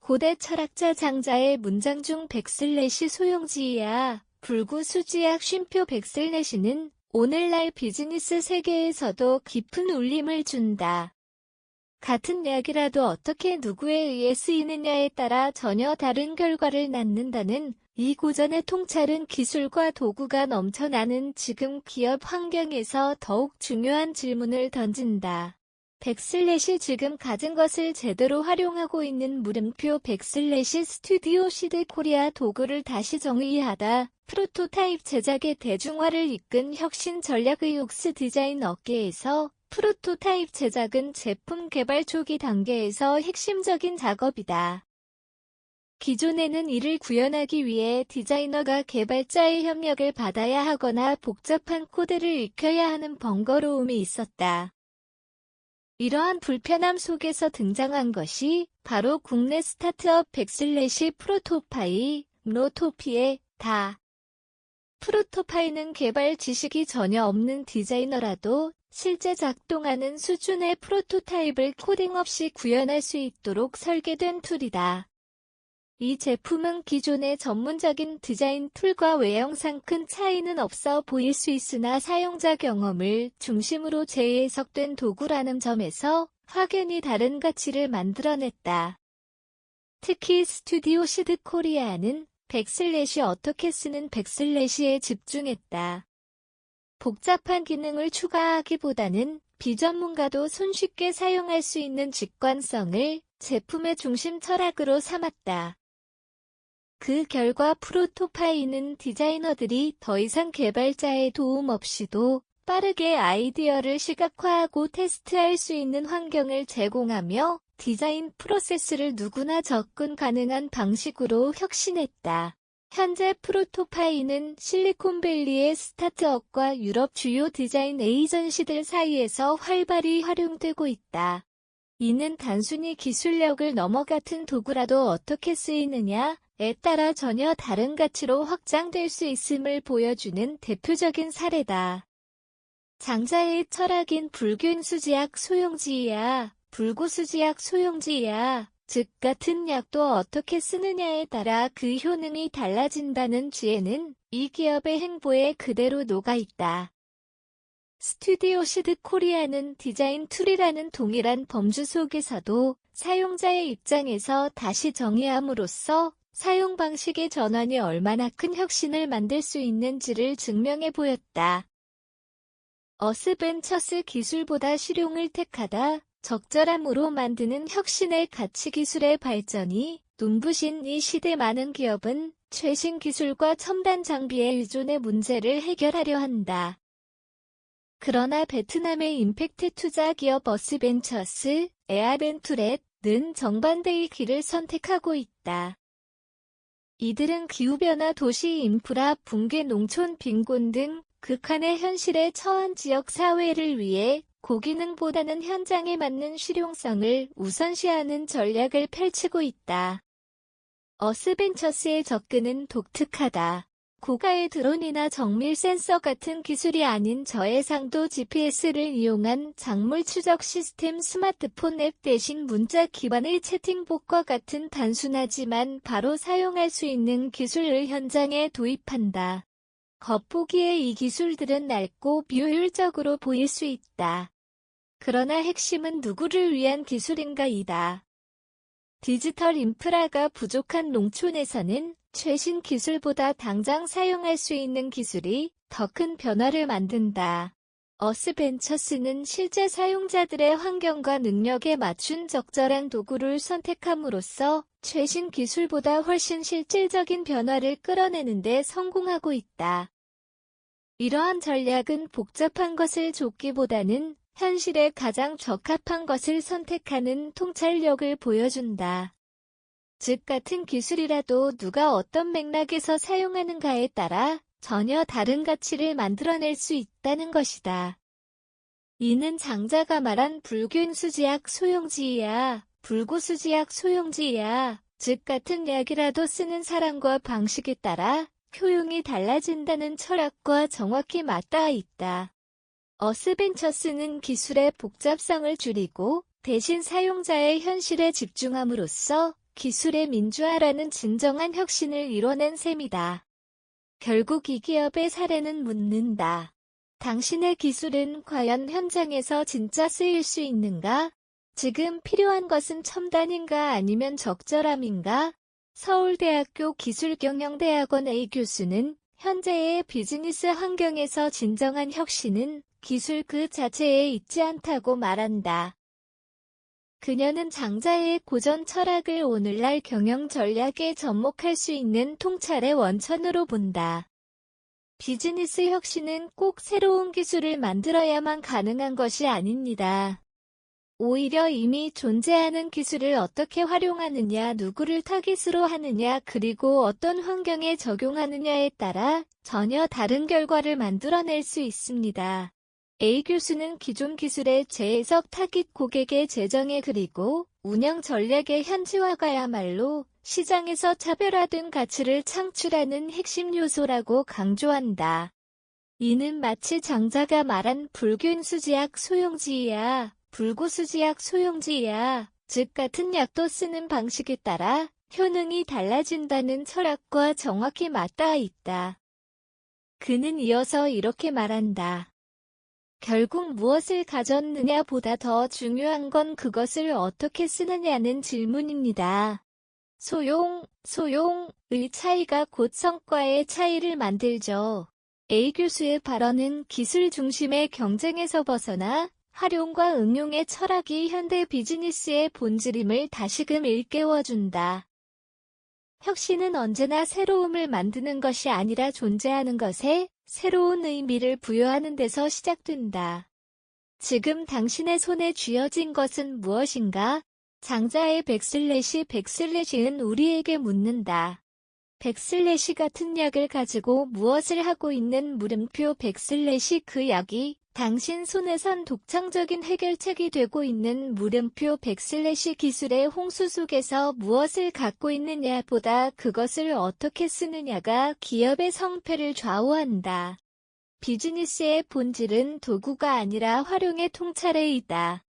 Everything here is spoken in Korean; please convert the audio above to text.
고대 철학자 장자의 문장 중 백슬래시 소용지이야 불구수지약 쉼표 백슬래시는 오늘날 비즈니스 세계에서도 깊은 울림을 준다. 같은 약이라도 어떻게 누구에 의해 쓰이느냐에 따라 전혀 다른 결과를 낳는다는 이 고전의 통찰은 기술과 도구가 넘쳐나는 지금 기업 환경에서 더욱 중요한 질문을 던진다. 백슬래시 지금 가진 것을 제대로 활용하고 있는 물음표 백슬래시 스튜디오 시드 코리아 도구를 다시 정의하다. 프로토타입 제작의 대중화를 이끈 혁신 전략의 옥스 디자인 업계에서 프로토타입 제작은 제품 개발 초기 단계에서 핵심적인 작업이다. 기존에는 이를 구현하기 위해 디자이너가 개발자의 협력을 받아야 하거나 복잡한 코드를 익혀야 하는 번거로움이 있었다. 이러한 불편함 속에서 등장한 것이 바로 국내 스타트업 백슬래시 프로토파이, 로토피의 다. 프로토파이는 개발 지식이 전혀 없는 디자이너라도 실제 작동하는 수준의 프로토타입을 코딩 없이 구현할 수 있도록 설계된 툴이다. 이 제품은 기존의 전문적인 디자인 툴과 외형상 큰 차이는 없어 보일 수 있으나 사용자 경험을 중심으로 재해석된 도구라는 점에서 확연히 다른 가치를 만들어냈다. 특히 스튜디오 시드 코리아는 백슬래시 어떻게 쓰는 백슬래시에 집중했다. 복잡한 기능을 추가하기보다는 비전문가도 손쉽게 사용할 수 있는 직관성을 제품의 중심 철학으로 삼았다. 그 결과 프로토파이는 디자이너들이 더 이상 개발자의 도움 없이도 빠르게 아이디어를 시각화하고 테스트할 수 있는 환경을 제공하며 디자인 프로세스를 누구나 접근 가능한 방식으로 혁신했다. 현재 프로토파이는 실리콘밸리의 스타트업과 유럽 주요 디자인 에이전시들 사이에서 활발히 활용되고 있다. 이는 단순히 기술력을 넘어 같은 도구라도 어떻게 쓰이느냐에 따라 전혀 다른 가치로 확장될 수 있음을 보여주는 대표적인 사례다. 장자의 철학인 불균수지약 소용지이야, 불구수지약 소용지이야, 즉 같은 약도 어떻게 쓰느냐에 따라 그 효능이 달라진다는 지혜는 이 기업의 행보에 그대로 녹아있다. 스튜디오 시드 코리아는 디자인 툴이라는 동일한 범주 속에서도 사용자의 입장에서 다시 정의함으로써 사용 방식의 전환이 얼마나 큰 혁신을 만들 수 있는지를 증명해 보였다. 어스벤처스 기술보다 실용을 택하다. 적절함으로 만드는 혁신의 가치 기술의 발전이 눈부신 이 시대 많은 기업은 최신 기술과 첨단 장비에 의존의 문제를 해결하려 한다. 그러나 베트남의 임팩트 투자 기업 어스벤처스, 에아벤투렛은 정반대의 길을 선택하고 있다. 이들은 기후변화, 도시 인프라, 붕괴, 농촌 빈곤 등 극한의 현실에 처한 지역 사회를 위해 고기능보다는 현장에 맞는 실용성을 우선시하는 전략을 펼치고 있다. 어스벤처스의 접근은 독특하다. 고가의 드론이나 정밀 센서 같은 기술이 아닌 저해상도 GPS를 이용한 작물 추적 시스템, 스마트폰 앱 대신 문자 기반의 채팅봇과 같은 단순하지만 바로 사용할 수 있는 기술을 현장에 도입한다. 겉보기에 이 기술들은 낡고 비효율적으로 보일 수 있다. 그러나 핵심은 누구를 위한 기술인가이다. 디지털 인프라가 부족한 농촌에서는 최신 기술보다 당장 사용할 수 있는 기술이 더 큰 변화를 만든다. 어스벤처스는 실제 사용자들의 환경과 능력에 맞춘 적절한 도구를 선택함으로써 최신 기술보다 훨씬 실질적인 변화를 끌어내는 데 성공하고 있다. 이러한 전략은 복잡한 것을 좇기보다는 현실에 가장 적합한 것을 선택하는 통찰력을 보여준다. 즉 같은 기술이라도 누가 어떤 맥락에서 사용하는가에 따라 전혀 다른 가치를 만들어낼 수 있다는 것이다. 이는 장자가 말한 불균수지약 소용지이야, 불구수지약 소용지이야, 즉 같은 약이라도 쓰는 사람과 방식에 따라 효용이 달라진다는 철학과 정확히 맞닿아 있다. 어스벤처스는 기술의 복잡성을 줄이고 대신 사용자의 현실에 집중함으로써 기술의 민주화라는 진정한 혁신을 이뤄낸 셈이다. 결국 이 기업의 사례는 묻는다. 당신의 기술은 과연 현장에서 진짜 쓰일 수 있는가? 지금 필요한 것은 첨단인가 아니면 적절함인가? 서울대학교 기술경영대학원 A 교수는 현재의 비즈니스 환경에서 진정한 혁신은 기술 그 자체에 있지 않다고 말한다. 그녀는 장자의 고전 철학을 오늘날 경영 전략에 접목할 수 있는 통찰의 원천으로 본다. 비즈니스 혁신은 꼭 새로운 기술을 만들어야만 가능한 것이 아닙니다. 오히려 이미 존재하는 기술을 어떻게 활용하느냐, 누구를 타깃으로 하느냐, 그리고 어떤 환경에 적용하느냐에 따라 전혀 다른 결과를 만들어낼 수 있습니다. A 교수는 기존 기술의 재해석 타깃 고객의 재정의 그리고 운영 전략의 현지화가야말로 시장에서 차별화된 가치를 창출하는 핵심 요소라고 강조한다. 이는 마치 장자가 말한 불균수지약 소용지이야, 불구수지약 소용지이야, 즉 같은 약도 쓰는 방식에 따라 효능이 달라진다는 철학과 정확히 맞닿아 있다. 그는 이어서 이렇게 말한다. 결국 무엇을 가졌느냐 보다 더 중요한 건 그것을 어떻게 쓰느냐는 질문입니다. 소용의 차이가 곧 성과의 차이를 만들죠. A 교수의 발언은 기술 중심의 경쟁에서 벗어나 활용과 응용의 철학이 현대 비즈니스의 본질임을 다시금 일깨워준다. 혁신은 언제나 새로움을 만드는 것이 아니라 존재하는 것에 새로운 의미를 부여하는 데서 시작된다. 지금 당신의 손에 쥐어진 것은 무엇인가? 장자의 백슬래시는 우리에게 묻는다. 백슬래시 같은 약을 가지고 무엇을 하고 있는 물음표 백슬래시 그 약이 당신 손에선 독창적인 해결책이 되고 있는 물음표 백슬래시 기술의 홍수 속에서 무엇을 갖고 있느냐보다 그것을 어떻게 쓰느냐가 기업의 성패를 좌우한다. 비즈니스의 본질은 도구가 아니라 활용의 통찰에 있다.